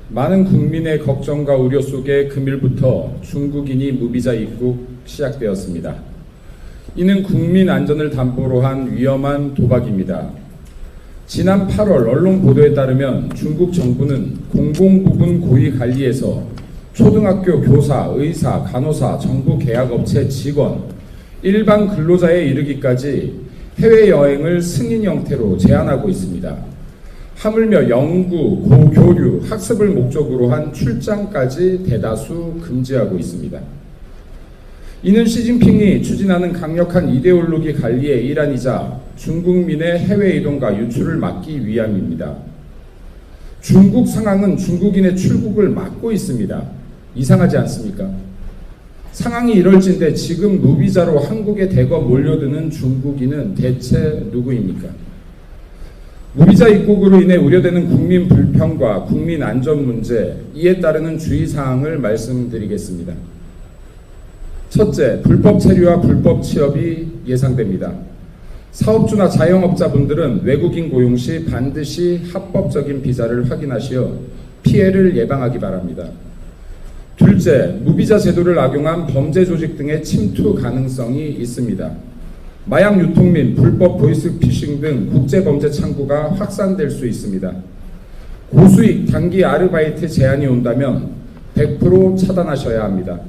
많은 국민의 걱정과 우려 속에 금일부터 중국인이 무비자 입국 시작되었습니다. 이는 국민 안전을 담보로 한 위험한 도박입니다. 지난 8월 언론 보도에 따르면 중국 정부는 공공부문 고위관리에서 초등학교 교사, 의사, 간호사, 정부 계약업체 직원, 일반 근로자에 이르기까지 해외여행을 승인 형태로 제한하고 있습니다. 하물며 연구, 고교류, 학습을 목적으로 한 출장까지 대다수 금지하고 있습니다. 이는 시진핑이 추진하는 강력한 이데올로기 관리의 일환이자 중국민의 해외 이동과 유출을 막기 위함입니다. 중국 상황은 중국인의 출국을 막고 있습니다. 이상하지 않습니까? 상황이 이럴진데 지금 무비자로 한국에 대거 몰려드는 중국인은 대체 누구입니까? 무비자 입국으로 인해 우려되는 국민 불평과 국민 안전 문제, 이에 따르는 주의사항을 말씀드리겠습니다. 첫째, 불법 체류와 불법 취업이 예상됩니다. 사업주나 자영업자분들은 외국인 고용 시 반드시 합법적인 비자를 확인하시어 피해를 예방하기 바랍니다. 둘째, 무비자 제도를 악용한 범죄 조직 등의 침투 가능성이 있습니다. 마약 유통 및 불법 보이스피싱 등 국제범죄 창구가 확산될 수 있습니다. 고수익 단기 아르바이트 제한이 온다면 100% 차단하셔야 합니다.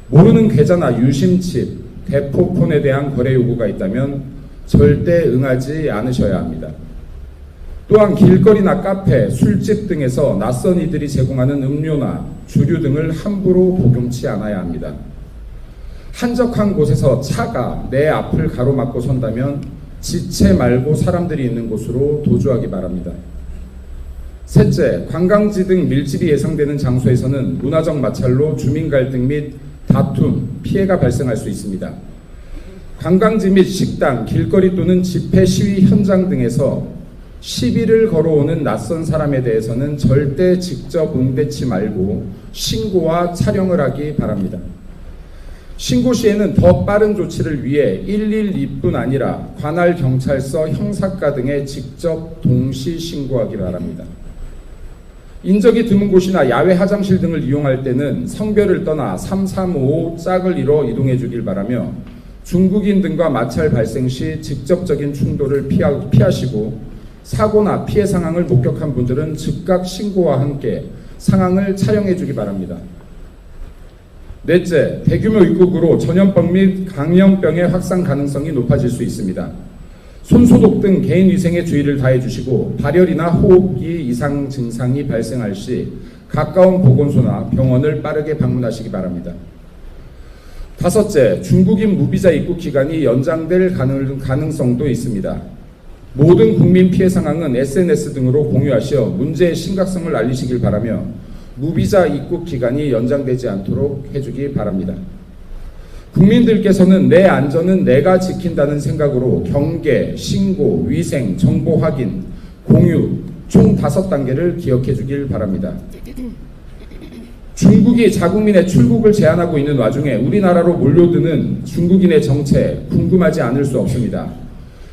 모르는 계좌나 유심칩, 대포폰에 대한 거래 요구가 있다면 절대 응하지 않으셔야 합니다. 또한 길거리나 카페, 술집 등에서 낯선 이들이 제공하는 음료나 주류 등을 함부로 복용치 않아야 합니다. 한적한 곳에서 차가 내 앞을 가로막고 선다면 지체 말고 사람들이 있는 곳으로 도주하기 바랍니다. 셋째, 관광지 등 밀집이 예상되는 장소에서는 문화적 마찰로 주민 갈등 및 다툼, 피해가 발생할 수 있습니다. 관광지 및 식당, 길거리 또는 집회 시위 현장 등에서 시비를 걸어오는 낯선 사람에 대해서는 절대 직접 응대치 말고 신고와 촬영을 하기 바랍니다. 신고 시에는 더 빠른 조치를 위해 112뿐 아니라 관할 경찰서, 형사과 등에 직접 동시 신고하기 바랍니다. 인적이 드문 곳이나 야외 화장실 등을 이용할 때는 성별을 떠나 335 짝을 이뤄 이동해 주길 바라며 중국인 등과 마찰 발생 시 직접적인 충돌을 피하시고 사고나 피해 상황을 목격한 분들은 즉각 신고와 함께 상황을 촬영해 주기 바랍니다. 넷째, 대규모 입국으로 전염병 및 감염병의 확산 가능성이 높아질 수 있습니다. 손소독 등 개인 위생에 주의를 다해 주시고 발열이나 호흡기 이상 증상이 발생할 시 가까운 보건소나 병원을 빠르게 방문하시기 바랍니다. 다섯째, 중국인 무비자 입국 기간이 연장될 가능성도 있습니다. 모든 국민 피해 상황은 SNS 등으로 공유하시어 문제의 심각성을 알리시길 바라며 무비자 입국 기간이 연장되지 않도록 해주기 바랍니다. 국민들께서는 내 안전은 내가 지킨다는 생각으로 경계, 신고, 위생, 정보 확인, 공유 총 5단계를 기억해 주길 바랍니다. 중국이 자국민의 출국을 제한하고 있는 와중에 우리나라로 몰려드는 중국인의 정체 궁금하지 않을 수 없습니다.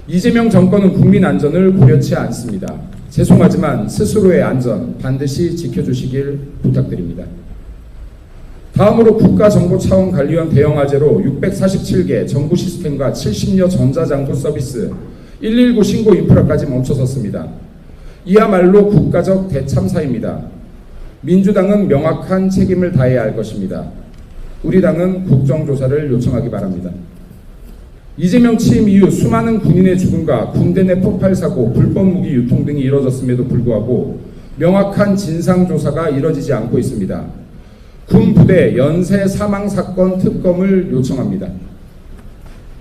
이재명 정권은 국민 안전을 고려치 않습니다. 죄송하지만 스스로의 안전 반드시 지켜주시길 부탁드립니다. 다음으로 국가정보차원관리원 대형화재로 647개 정부 시스템과 70여 전자장부 서비스, 119 신고 인프라까지 멈춰섰습니다. 이야말로 국가적 대참사입니다. 민주당은 명확한 책임을 다해야 할 것입니다. 우리 당은 국정조사를 요청하기 바랍니다. 이재명 취임 이후 수많은 군인의 죽음과 군대 내 폭발사고, 불법 무기 유통 등이 이뤄졌음에도 불구하고 명확한 진상조사가 이뤄지지 않고 있습니다. 군 부대 연쇄 사망 사건 특검을 요청합니다.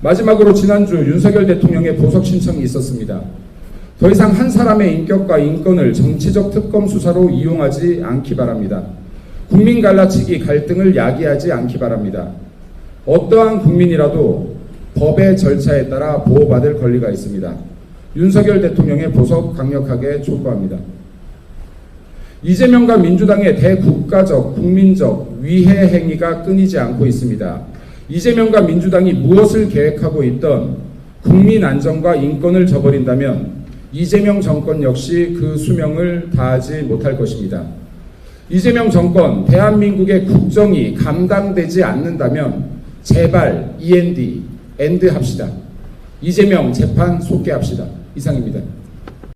마지막으로 지난주 윤석열 대통령의 보석 신청이 있었습니다. 더 이상 한 사람의 인격과 인권을 정치적 특검 수사로 이용하지 않기 바랍니다. 국민 갈라치기 갈등을 야기하지 않기 바랍니다. 어떠한 국민이라도 법의 절차에 따라 보호받을 권리가 있습니다. 윤석열 대통령의 보석 강력하게 촉구합니다. 이재명과 민주당의 대국가적, 국민적 위해 행위가 끊이지 않고 있습니다. 이재명과 민주당이 무엇을 계획하고 있던 국민 안전과 인권을 저버린다면 이재명 정권 역시 그 수명을 다하지 못할 것입니다. 이재명 정권, 대한민국의 국정이 감당되지 않는다면 제발 END, 엔드 합시다. 이재명 재판 속개합시다. 이상입니다.